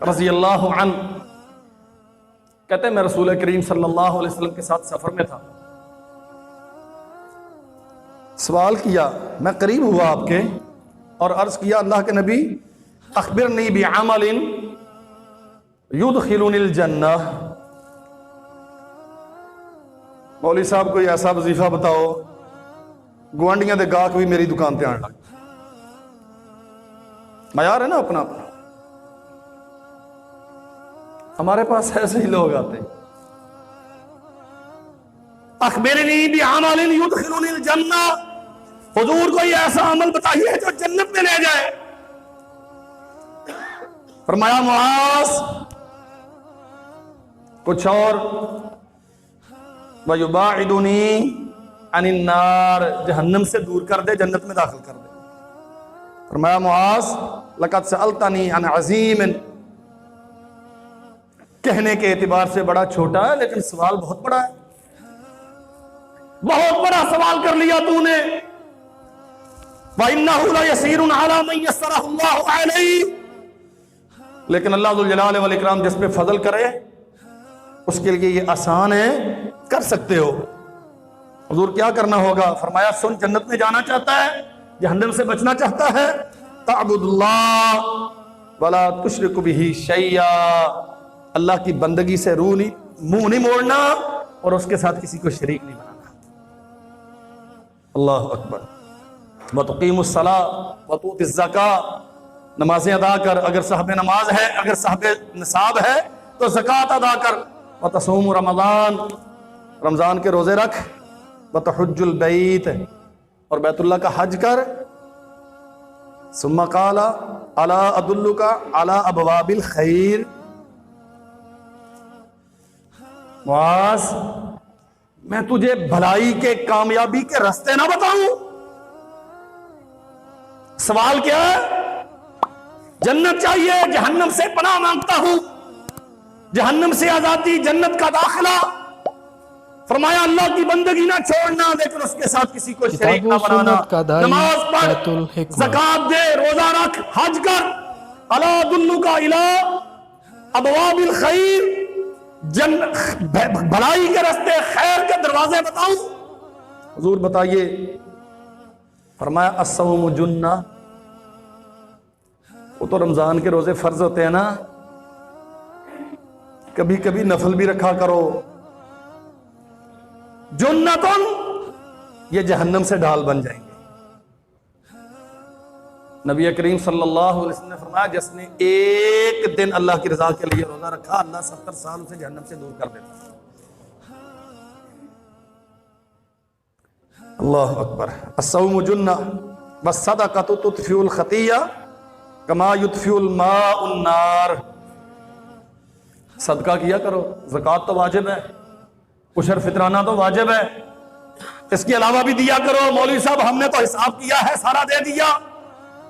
رضی اللہ عنہ کہتے ہیں میں رسول کریم صلی اللہ علیہ وسلم کے ساتھ سفر میں تھا، سوال کیا، میں قریب ہوا آپ کے اور عرض کیا اللہ کے نبی اخبرنی بعمل یدخلنی الجنہ، مولوی صاحب کوئی ایسا وظیفہ بتاؤ گوانڈیاں دے گاہک بھی میری دکان تے آن لگ، معیار ہے نا اپنا اپنا، ہمارے پاس ایسے ہی لوگ آتے ہیں۔ اخبرنی بعمل یدخلنی الجنہ، حضور کوئی ایسا عمل بتائیے جو جنت میں لے جائے۔ فرمایا معاذ کچھ اور، وَيُبَاعِدُنِي عَنِ النَّارِ، جہنم سے دور کر دے، جنت میں داخل کر دے۔ فرمایا معاذ لَقَدْ سَأَلْتَنِي عَنْ عَظِيمٍ، کہنے کے اعتبار سے بڑا چھوٹا ہے لیکن سوال بہت بڑا ہے، بہت بڑا سوال کر لیا تو نے۔ وَإِنَّهُ لَيَسِيرٌ عَلَى مَنْ يَسَّرَهُ اللَّهُ عَلَيْهِ، لیکن اللہ ذوالجلال والاکرام جس پہ فضل کرے اس کے لیے یہ آسان ہے، کر سکتے ہو۔ حضور کیا کرنا ہوگا؟ فرمایا سن، جنت میں جانا چاہتا ہے، جہنم سے بچنا چاہتا ہے، تعبد اللہ ولا تشرک بہ شیئا، اللہ کی بندگی سے منہ نہیں موڑنا اور اس کے ساتھ کسی کو شریک نہیں بنانا۔ اللہ اکبر۔ وتقیم الصلاۃ وتؤتی الزکاۃ، نمازیں ادا کر، اگر صاحب نماز ہے، اگر صاحب نصاب ہے تو زکوٰۃ ادا کر، وتصوم رمضان، رمضان کے روزے رکھ، وتحج البیت، اور بیت اللہ کا حج کر۔ ثم قال الا ادلک علی ابواب الخیر، معاذ میں تجھے بھلائی کے کامیابی کے راستے نہ بتاؤں؟ سوال کیا ہے؟ جنت چاہیے، جہنم سے پناہ مانگتا ہوں، جہنم سے آزادی، جنت کا داخلہ۔ فرمایا اللہ کی بندگی نہ چھوڑنا، لیکن اس کے ساتھ کسی کو شریک نہ بنانا، نماز پڑھ، زکات دے، روزہ رکھ، حج کر۔ الا ادلک الی ابواب الخیر، بھلائی کے راستے، خیر کے دروازے بتاؤں؟ حضور بتائیے۔ فرمایا الصوم جنہ، وہ تو رمضان کے روزے فرض ہوتے ہیں نا، کبھی کبھی نفل بھی رکھا کرو۔ جنتن، یہ جہنم سے ڈھال بن جائیں گے۔ نبی کریم صلی اللہ علیہ وسلم نے فرمایا جس نے ایک دن اللہ کی رضا کے لیے روزہ رکھا، اللہ 70 سال اسے جہنم سے دور کر دیتا۔ اللہ اکبر۔ الصوم جنہ والصدقۃ تطفئ الخطیہ کما یطفئ الماء النار۔ صدقہ کیا کرو، زکوٰۃ تو واجب ہے، عشر فطرانہ تو واجب ہے، اس کے علاوہ بھی دیا کرو۔ مولوی صاحب ہم نے تو حساب کیا ہے، سارا دے دیا۔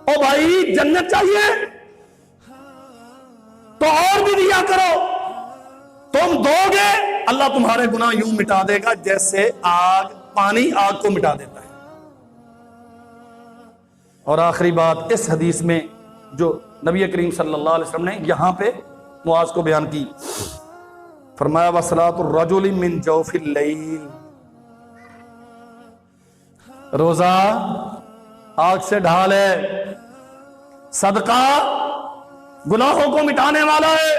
او بھائی جنت چاہیے تو اور بھی دیا کرو۔ تم دو گے اللہ تمہارے گناہ یوں مٹا دے گا جیسے پانی آگ کو مٹا دیتا ہے۔ اور آخری بات اس حدیث میں جو نبی کریم صلی اللہ علیہ وسلم نے یہاں پہ معاذ کو بیان کی، فرمایا وصلاۃ الرجل من جوف اللیل، روزہ آگ سے ڈھال ہے، صدقہ گناہوں کو مٹانے والا ہے۔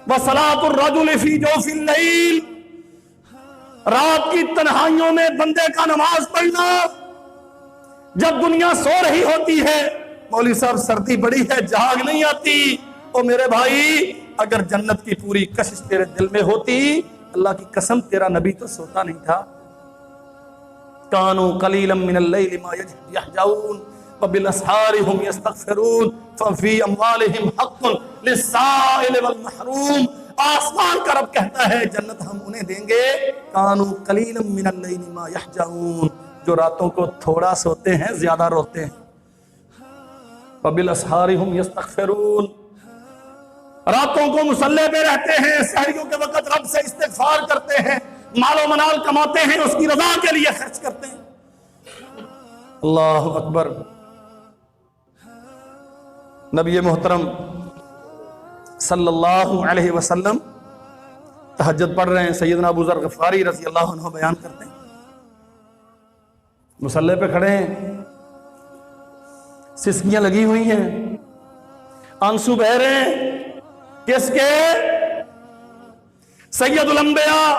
وصلاۃ الرجل فی جوف اللیل، رات کی تنہائیوں میں بندے کا نماز پڑھنا، جب دنیا سو رہی ہوتی ہے، مولوی صاحب سردی بڑی ہے جاگ نہیں آتی، او میرے بھائی اگر جنت کی پوری کشش تیرے دل میں ہوتی، اللہ کی قسم تیرا نبی تو سوتا نہیں تھا۔ کانوا قلیلا من اللیل ما یہجعون وبالاسحار هم یستغفرون ففی اموالہم حق للسائل والمحروم۔ آسمان کا رب کہتا ہے جنت ہم انہیں دیں گے کانوا قلیلا من اللیل ما یہجعون، جو راتوں کو تھوڑا سوتے ہیں زیادہ روتے ہیں۔ وبالاسحار هم یستغفرون، راتوں کو مصلی پہ رہتے ہیں، سحریوں کے وقت رب سے استغفار کرتے ہیں، مال و منال کماتے ہیں، اس کی رضا کے لیے خرچ کرتے ہیں۔ اللہ اکبر۔ نبی محترم صلی اللہ علیہ وسلم تہجد پڑھ رہے ہیں، سیدنا ابو ذر غفاری رضی اللہ عنہ بیان کرتے ہیں، مصلی پہ کھڑے ہیں، سسکیاں لگی ہوئی ہیں، آنسو بہہ رہے ہیں، کس کے؟ سید الانبیاء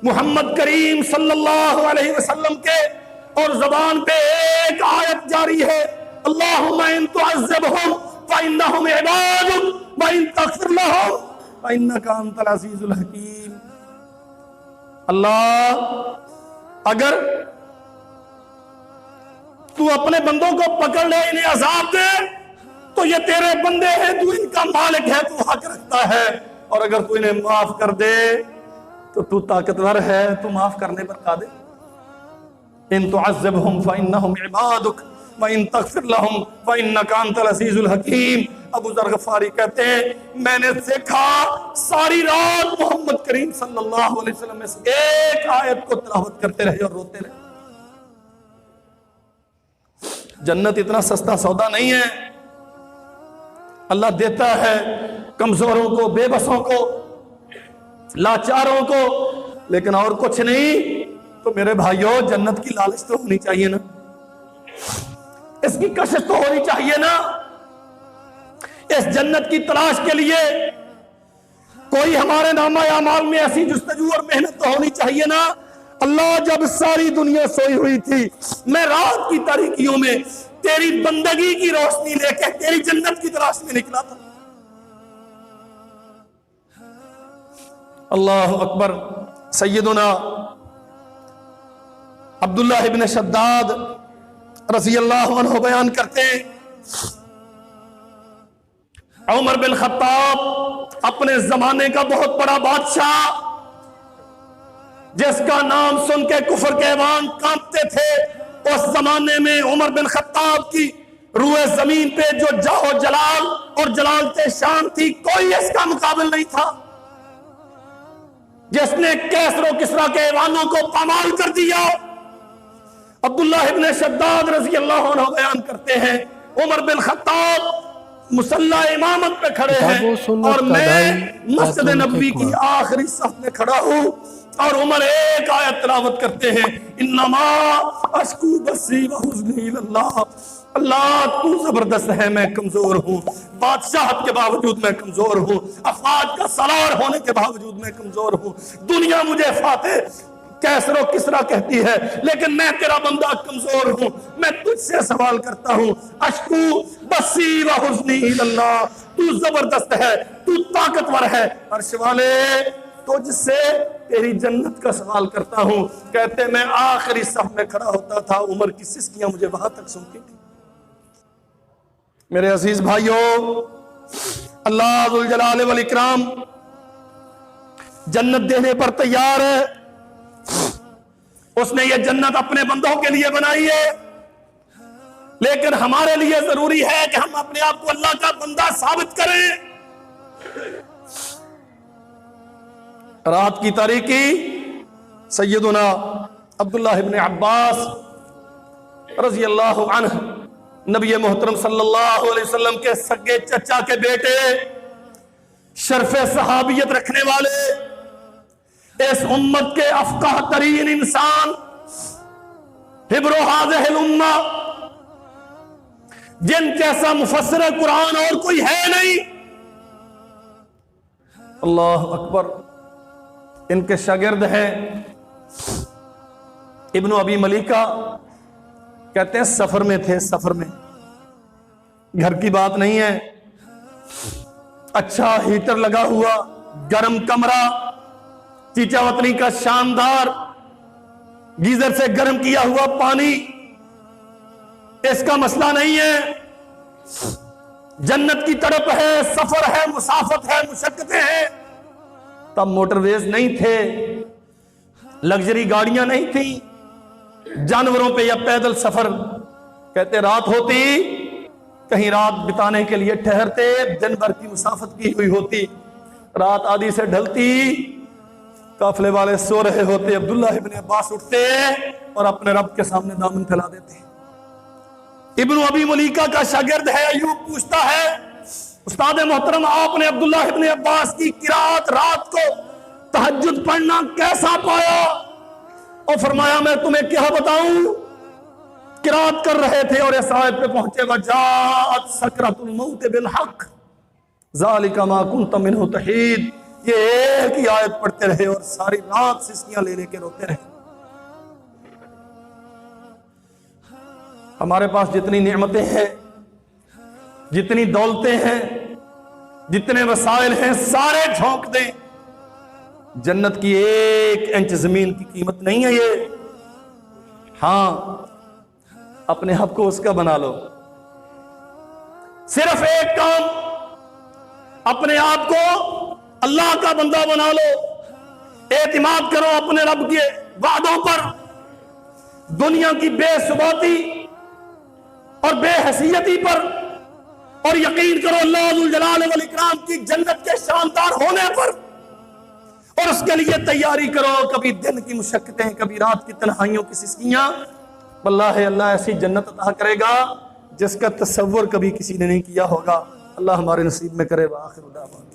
محمد کریم صلی اللہ علیہ وسلم کے، اور زبان پہ ایک آیت جاری ہے، اللہم ان تعذبہم فإنہم عبادک وإن تغفر لہم فإنک انت العزیز الحکیم۔ اللہ اگر تو اپنے بندوں کو پکڑ لے، انہیں عذاب دے، تو یہ تیرے بندے ہیں، تو ان کا مالک ہے، تو حق رکھتا ہے، اور اگر تو انہیں معاف کر دے تو تو طاقتور ہے، تو معاف کرنے پر قادر۔ ان تعذبہم فإنہم عبادک وإن تغفر لہم فإنک انت العزیز الحکیم۔ ابو ذر غفاری کہتے ہیں میں نے دیکھا ساری رات محمد کریم صلی اللہ علیہ وسلم اس ایک آیت کو تلاوت کرتے رہے اور روتے رہے۔ جنت اتنا سستا سودا نہیں ہے، اللہ دیتا ہے کمزوروں کو، بے بسوں کو، لاچاروں کو، لیکن اور کچھ نہیں۔ تو میرے بھائیوں جنت کی لالچ تو ہونی چاہیے نا، اس کی کشش تو ہونی چاہیے نا، اس جنت کی تلاش کے لیے کوئی ہمارے نامہ اعمال میں ایسی جستجو اور محنت تو ہونی چاہیے نا۔ اللہ جب ساری دنیا سوئی ہوئی تھی، میں رات کی تاریکیوں میں تیری بندگی کی روشنی لے کے تیری جنت کی تلاش میں نکلا تھا۔ اللہ اکبر۔ سیدنا عبداللہ ابن شداد رضی اللہ عنہ بیان کرتے ہیں عمر بن خطاب اپنے زمانے کا بہت بڑا بادشاہ جس کا نام سن کے کفر کے ایوان کانپتے تھے، اس زمانے میں عمر بن خطاب کی روئے زمین پہ جو جاہ و جلال اور جلالت شان تھی، کوئی اس کا مقابل نہیں تھا، جس نے کیسر و کسریٰ کے ایوانوں کو پامال کر دیا۔ عبداللہ ابن شداد رضی اللہ عنہ بیان کرتے ہیں، عمر بن خطاب مصلی امامت پہ کھڑے ہیں اور میں مسجد نبوی کی آخری صف میں کھڑا ہوں، اور عمر ایک آیت تلاوت کرتے ہیں، انما اشکو بثی وحزنی اللہ، اللہ تو زبردست ہے، میں کمزور ہوں، بادشاہت کے باوجود میں کمزور ہوں، افواج کا سالار ہونے کے باوجود میں کمزور ہوں، دنیا مجھے فاتح کیسر و کسریٰ کہتی ہے، لیکن میں تیرا بندہ کمزور ہوں، میں تجھ سے سوال کرتا ہوں، اشکو بثی وحزنی اللہ، تو زبردست ہے، تو طاقتور ہے، عرش والے تجھ سے تیری جنت کا سوال کرتا ہوں۔ کہتے میں آخری صف میں کھڑا ہوتا تھا، عمر کی سسکیاں مجھے وہاں تک سنتی تھی۔ میرے عزیز بھائیوں، اللہ ذوالجلال والاکرام جنت دینے پر تیار ہے، اس نے یہ جنت اپنے بندوں کے لیے بنائی ہے، لیکن ہمارے لیے ضروری ہے کہ ہم اپنے آپ کو اللہ کا بندہ ثابت کریں۔ رات کی تاریکی سیدنا عبداللہ ابن عباس رضی اللہ عنہ، نبی محترم صلی اللہ علیہ وسلم کے سگے چچا کے بیٹے، شرف صحابیت رکھنے والے، اس امت کے افقہ ترین انسان، حبر هذه الامہ، جن جیسا مفسر قرآن اور کوئی ہے نہیں، اللہ اکبر، ان کے شاگرد ہیں ابن ابی ملیکہ، کہتے ہیں سفر میں تھے، سفر میں، گھر کی بات نہیں ہے، اچھا ہیٹر لگا ہوا، گرم کمرہ، چیچا وطنی کا شاندار گیزر سے گرم کیا ہوا پانی، اس کا مسئلہ نہیں ہے، جنت کی طرف ہے، سفر ہے، مسافت ہے، مشقتیں ہیں۔ تب موٹر ویز نہیں تھے، لگژری گاڑیاں نہیں تھیں، جانوروں پہ یا پیدل سفر، کہتے رات ہوتی، کہیں رات بتانے کے لیے ٹھہرتے، دن بھر کی مسافت کی ہوئی ہوتی، رات آدھی سے ڈھلتی، قافلے والے سو رہے ہوتے، عبداللہ ابن عباس اٹھتے اور اپنے رب کے سامنے دامن پھیلا دیتے۔ ابن ابی ملیکہ کا شاگرد ہے، ایوب پوچھتا ہے، استاد محترم آپ نے عبداللہ ابن عباس کی قرات رات کو تہجد پڑھنا کیسا پایا؟ اور فرمایا میں تمہیں کیا بتاؤں، قرات کر رہے تھے اور اس آیت پہ پہنچے، وَجَاءَتْ سَكْرَةُ الْمَوْتِ بِالْحَقِّ ذَلِكَ مَا كُنْتَ مِنْهُ تَحِيدُ، یہ ایک ہی آیت پڑھتے رہے اور ساری رات سسکیاں لے لے کے روتے رہے۔ ہمارے پاس جتنی نعمتیں ہیں، جتنی دولتیں ہیں، جتنے وسائل ہیں، سارے جھونک دیں، جنت کی ایک انچ زمین کی قیمت نہیں ہے یہ۔ ہاں، اپنے آپ کو اس کا بنا لو، صرف ایک کام، اپنے آپ کو اللہ کا بندہ بنا لو، اعتماد کرو اپنے رب کے وعدوں پر، دنیا کی بے ثباتی اور بے حیثیتی پر، اور یقین کرو اللہ ذوالجلال والاکرام کی جنت کے شاندار ہونے پر، اور اس کے لیے تیاری کرو، کبھی دن کی مشقتیں، کبھی رات کی تنہائیوں کی سسکیاں، واللہ اللہ ایسی جنت عطا کرے گا جس کا تصور کبھی کسی نے نہیں کیا ہوگا۔ اللہ ہمارے نصیب میں کرے۔ وآخر دعوانا